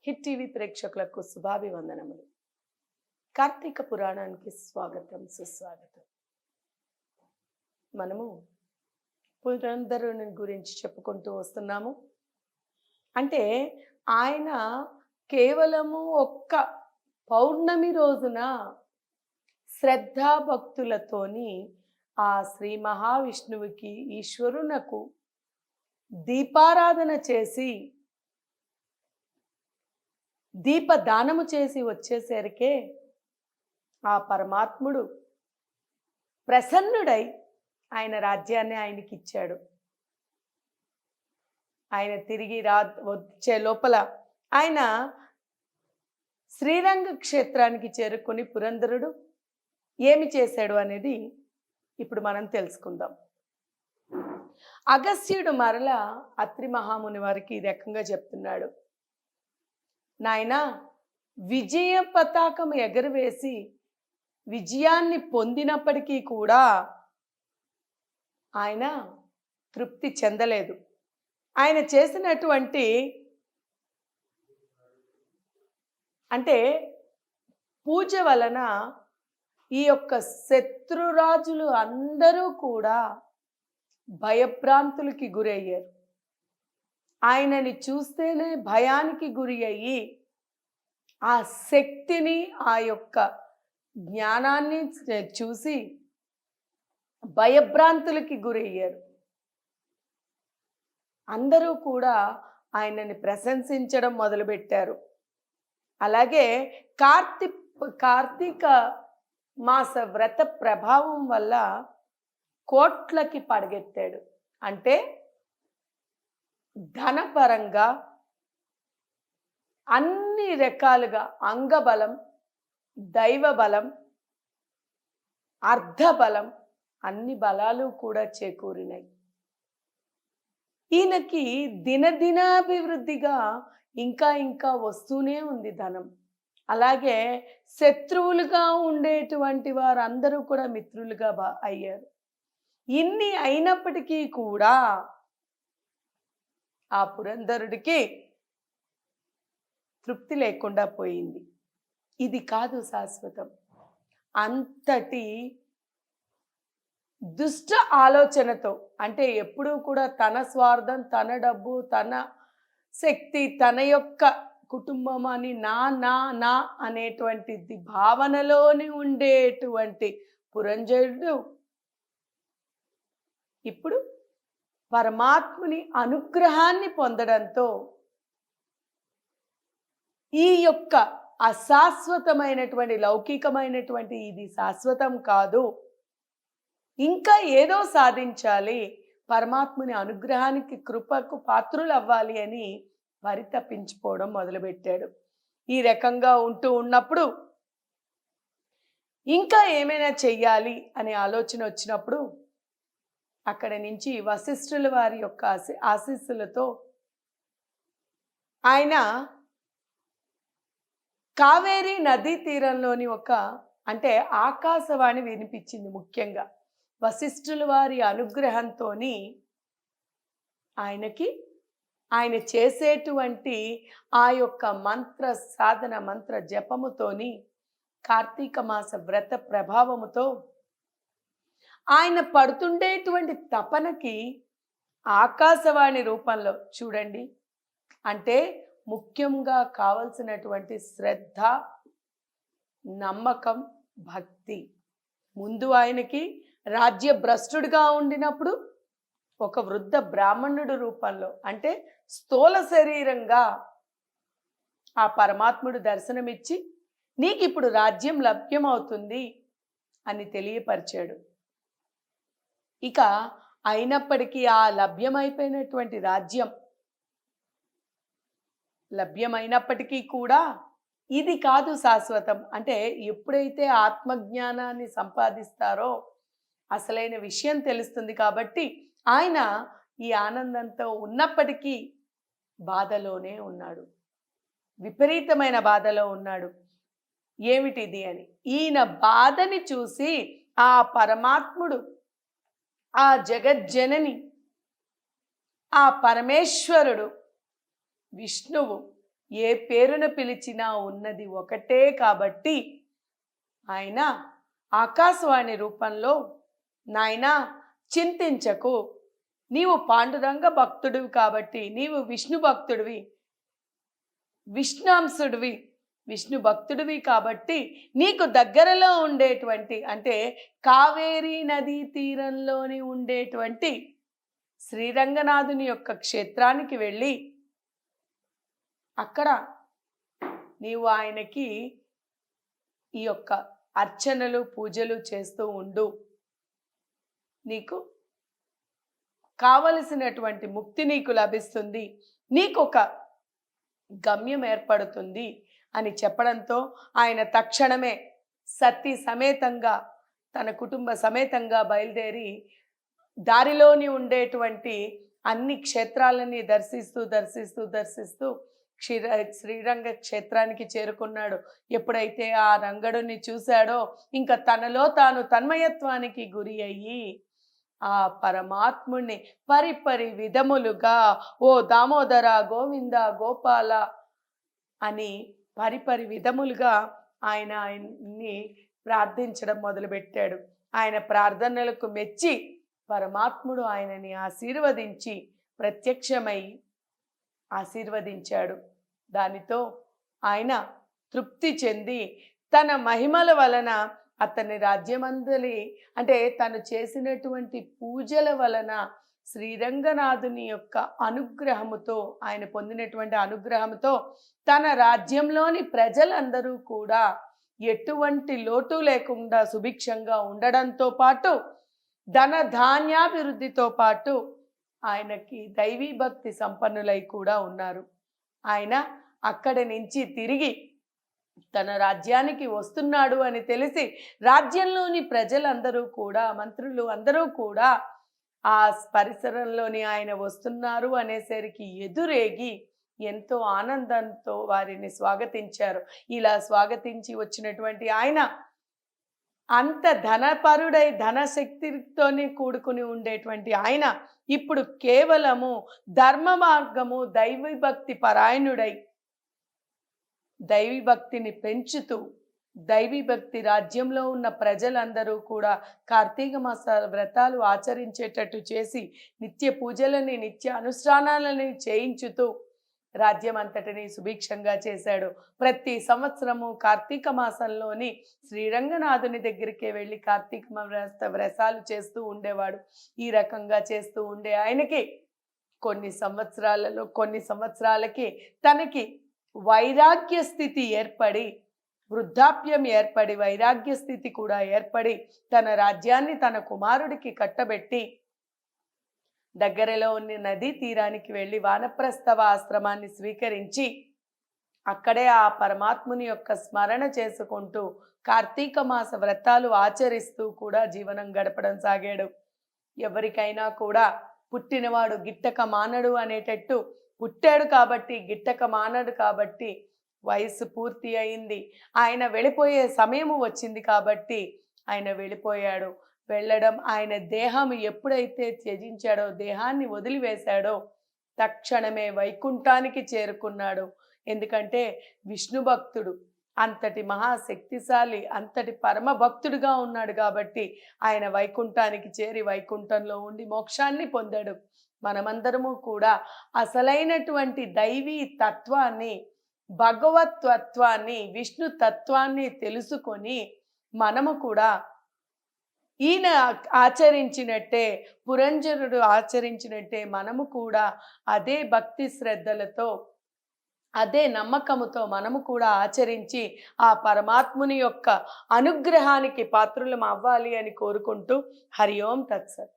Hit TV ప్రేక్షకులకు శుభాభివందనములు. కార్తీక పురాణానికి స్వాగతం, సుస్వాగతం. మనము పురంధరుని గురించి చెప్పుకుంటూ వస్తున్నాము. అంటే ఆయన కేవలము ఒక్క పౌర్ణమి రోజున శ్రద్ధాభక్తులతోని ఆ శ్రీ మహావిష్ణువుకి, ఈశ్వరునకు దీపారాధన చేసి దీపదానము చేసి వచ్చేసరికే ఆ పరమాత్ముడు ప్రసన్నుడై ఆయన రాజ్యాన్ని ఆయనకి ఇచ్చాడు. ఆయన తిరిగి వచ్చే లోపల ఆయన శ్రీరంగ క్షేత్రానికి చేరుకొని పురంధరుడు ఏమి చేశాడు అనేది ఇప్పుడు మనం తెలుసుకుందాం. అగస్త్యుడు మరల అత్రి మహాముని వారికి ఈ రకంగా చెప్తున్నాడు. నాయనా, విజయ పతాకం ఎగరవేసి విజయాన్ని పొందినప్పటికీ కూడా ఆయన తృప్తి చెందలేదు. ఆయన చేసినటువంటి అంటే పూజ వలన ఈ యొక్క శత్రురాజులు అందరూ కూడా భయభ్రాంతులకి గురయ్యారు. ఆయనని చూస్తేనే భయానికి గురి అయ్యి ఆ శక్తిని, ఆ యొక్క జ్ఞానాన్ని చూసి భయభ్రాంతులకి గురయ్యారు. అందరూ కూడా ఆయనని ప్రశంసించడం మొదలుపెట్టారు. అలాగే కార్తీక మాస వ్రత ప్రభావం వల్ల కోట్లకి పడగెత్తాడు. అంటే ధనపరంగా అన్ని రకాలుగా అంగబలం, దైవబలం, అర్ధబలం అన్ని బలాలు కూడా చేకూరినాయి. ఈయనకి దినదినాభివృద్ధిగా ఇంకా ఇంకా వస్తూనే ఉంది ధనం. అలాగే శత్రువులుగా ఉండేటువంటి వారందరూ కూడా మిత్రులుగా అయ్యారు. ఇన్ని అయినప్పటికీ కూడా ఆ పురంధరుడికి తృప్తి లేకుండా పోయింది. ఇది కాదు శాశ్వతం. అంతటి దుష్ట ఆలోచనతో, అంటే ఎప్పుడూ కూడా తన స్వార్థం, తన డబ్బు, తన శక్తి, తన యొక్క కుటుంబం అని నా నా నా అనేటువంటిది భావనలోని ఉండేటువంటి పురంజయుడు ఇప్పుడు పరమాత్ముని అనుగ్రహాన్ని పొందడంతో ఈ యొక్క అశాశ్వతమైనటువంటి లౌకికమైనటువంటి ఇది శాశ్వతం కాదు, ఇంకా ఏదో సాధించాలి, పరమాత్ముని అనుగ్రహానికి కృపకు పాత్రులు అవ్వాలి అని పరితపించిపోవడం మొదలుపెట్టాడు. ఈ రకంగా ఉంటూ ఉన్నప్పుడు ఇంకా ఏమైనా చెయ్యాలి అనే ఆలోచన వచ్చినప్పుడు అక్కడి నుంచి వశిష్ఠుల వారి యొక్క ఆశీస్సులతో ఆయన కావేరీ నదీ తీరంలోని అంటే ఆకాశవాణి వినిపించింది. ముఖ్యంగా వశిష్ఠుల వారి అనుగ్రహంతో ఆయన చేసేటువంటి ఆ యొక్క మంత్ర సాధన, మంత్ర జపముతోని, కార్తీక మాస వ్రత ప్రభావముతో ఆయన పడుతుండేటువంటి తపనకి ఆకాశవాణి రూపంలో చూడండి. అంటే ముఖ్యంగా కావలసినటువంటి శ్రద్ధ, నమ్మకం, భక్తి. ముందు ఆయనకి రాజ్య భ్రష్టుడిగా ఉండినప్పుడు ఒక వృద్ధ బ్రాహ్మణుడు రూపంలో, అంటే స్థూల శరీరంగా ఆ పరమాత్ముడు దర్శనమిచ్చి నీకు ఇప్పుడు రాజ్యం లభ్యమవుతుంది అని తెలియపరిచాడు. ఇక అయినప్పటికీ ఆ లభ్యమైపోయినటువంటి రాజ్యం లభ్యమైనప్పటికీ కూడా ఇది కాదు శాశ్వతం. అంటే ఎప్పుడైతే ఆత్మజ్ఞానాన్ని సంపాదిస్తారో అసలైన విషయం తెలుస్తుంది. కాబట్టి ఆయన ఈ ఆనందంతో ఉన్నప్పటికీ బాధలోనే ఉన్నాడు, విపరీతమైన బాధలో ఉన్నాడు. ఏమిటిది అని ఈయన బాధని చూసి ఆ పరమాత్ముడు, ఆ జగజ్జనని, ఆ పరమేశ్వరుడు విష్ణువు ఏ పేరున పిలిచినా ఉన్నది ఒకటే కాబట్టి ఆయన ఆకాశవాణి రూపంలో నాయనా చింతించకు, నీవు పాండురంగ భక్తుడివి కాబట్టి, నీవు విష్ణు భక్తుడివి, విష్ణాంశుడివి, విష్ణు భక్తుడివి కాబట్టి నీకు దగ్గరలో ఉండేటువంటి అంటే కావేరీ నదీ తీరంలోని ఉండేటువంటి శ్రీరంగనాథుని యొక్క క్షేత్రానికి వెళ్ళి అక్కడ నీవు ఆయనకి ఈ యొక్క అర్చనలు పూజలు చేస్తూ ఉండు, నీకు కావలసినటువంటి ముక్తి నీకు లభిస్తుంది, నీకు ఒక గమ్యం ఏర్పడుతుంది అని చెప్పడంతో ఆయన తక్షణమే సతీ సమేతంగా తన కుటుంబ సమేతంగా బయలుదేరి దారిలోని ఉండేటువంటి అన్ని క్షేత్రాలని దర్శిస్తూ దర్శిస్తూ దర్శిస్తూ శ్రీరంగ క్షేత్రానికి చేరుకున్నాడు. ఎప్పుడైతే ఆ రంగడుని చూశాడో ఇంకా తనలో తాను తన్మయత్వానికి గురి అయ్యి ఆ పరమాత్ముని పరిపరి విధములుగా ఓ దామోదర గోవింద గోపాల అని పరిపరి విధములుగా ఆయన్ని ప్రార్థించడం మొదలుపెట్టాడు. ఆయన ప్రార్థనలకు మెచ్చి పరమాత్ముడు ఆయనని ఆశీర్వదించి ప్రత్యక్షమై ఆశీర్వదించాడు. దానితో ఆయన తృప్తి చెంది తన మహిమల వలన అతని రాజ్యమందలి అంటే తను చేసినటువంటి పూజల వలన శ్రీరంగనాథుని యొక్క అనుగ్రహముతో ఆయన పొందినటువంటి అనుగ్రహంతో తన రాజ్యంలోని ప్రజలందరూ కూడా ఎటువంటి లోటు లేకుండా సుభిక్షంగా ఉండడంతో పాటు ధన ధాన్యాభివృద్ధితో పాటు ఆయనకి దైవీ భక్తి సంపన్నులై కూడా ఉన్నారు. ఆయన అక్కడి నుంచి తిరిగి తన రాజ్యానికి వస్తున్నాడు అని తెలిసి రాజ్యంలోని ప్రజలందరూ కూడా మంత్రులు అందరూ కూడా ఆ పరిసరంలోని ఆయన వస్తున్నారు అనేసరికి ఎదురేగి ఎంతో ఆనందంతో వారిని స్వాగతించారు. ఇలా స్వాగతించి వచ్చినటువంటి ఆయన అంత ధనపరుడై ధనశక్తితోనే కూడుకుని ఉండేటువంటి ఆయన ఇప్పుడు కేవలము ధర్మ మార్గము దైవభక్తి పరాయణుడై దైవభక్తిని పెంచుతూ దైవభక్తి రాజ్యంలో ఉన్న ప్రజలందరూ కూడా కార్తీక మాస వ్రతాలు ఆచరించేటట్టు చేసి నిత్య పూజలని నిత్య అనుష్ఠానాలని చేయించుతూ రాజ్యం అంతటిని సుభిక్షంగా చేశాడు. ప్రతి సంవత్సరము కార్తీక మాసంలోని శ్రీరంగనాథుని దగ్గరికే వెళ్ళి కార్తీక వ్రతాలు చేస్తూ ఉండేవాడు. ఈ రకంగా చేస్తూ ఉండే ఆయనకి కొన్ని సంవత్సరాలకి తనకి వైరాగ్య స్థితి ఏర్పడి వృద్ధాప్యం ఏర్పడి వైరాగ్య స్థితి కూడా ఏర్పడి తన రాజ్యాన్ని తన కుమారుడికి కట్టబెట్టి దగ్గరలో ఉన్న నదీ తీరానికి వెళ్ళి వానప్రస్థవ ఆశ్రమాన్ని స్వీకరించి అక్కడే ఆ పరమాత్ముని యొక్క స్మరణ చేసుకుంటూ కార్తీక మాస వ్రతాలు ఆచరిస్తూ కూడా జీవనం గడపడం సాగాడు. ఎవరికైనా కూడా పుట్టినవాడు గిట్టక మానడు అనేటట్టు పుట్టాడు కాబట్టి గిట్టక మానడు కాబట్టి వయస్సు పూర్తి అయింది, ఆయన వెళ్ళిపోయే సమయము వచ్చింది కాబట్టి ఆయన వెళ్ళిపోయాడు. వెళ్ళడం ఆయన దేహం ఎప్పుడైతే త్యజించాడో దేహాన్ని వదిలివేశాడో తక్షణమే వైకుంఠానికి చేరుకున్నాడు. ఎందుకంటే విష్ణు భక్తుడు అంతటి మహాశక్తిశాలి అంతటి పరమ భక్తుడుగా ఉన్నాడు కాబట్టి ఆయన వైకుంఠానికి చేరి వైకుంఠంలో ఉండి మోక్షాన్ని పొందాడు. మనమందరము కూడా అసలైనటువంటి దైవీ తత్వాన్ని భగవతత్వాన్ని విష్ణు తత్వాన్ని తెలుసుకొని మనము కూడా ఈయన ఆచరించినట్టే పురంజనుడు ఆచరించినట్టే మనము కూడా అదే భక్తి శ్రద్ధలతో అదే నమ్మకముతో మనము కూడా ఆచరించి ఆ పరమాత్ముని యొక్క అనుగ్రహానికి పాత్రులం అవ్వాలి అని కోరుకుంటూ హరి ఓం తత్సత్.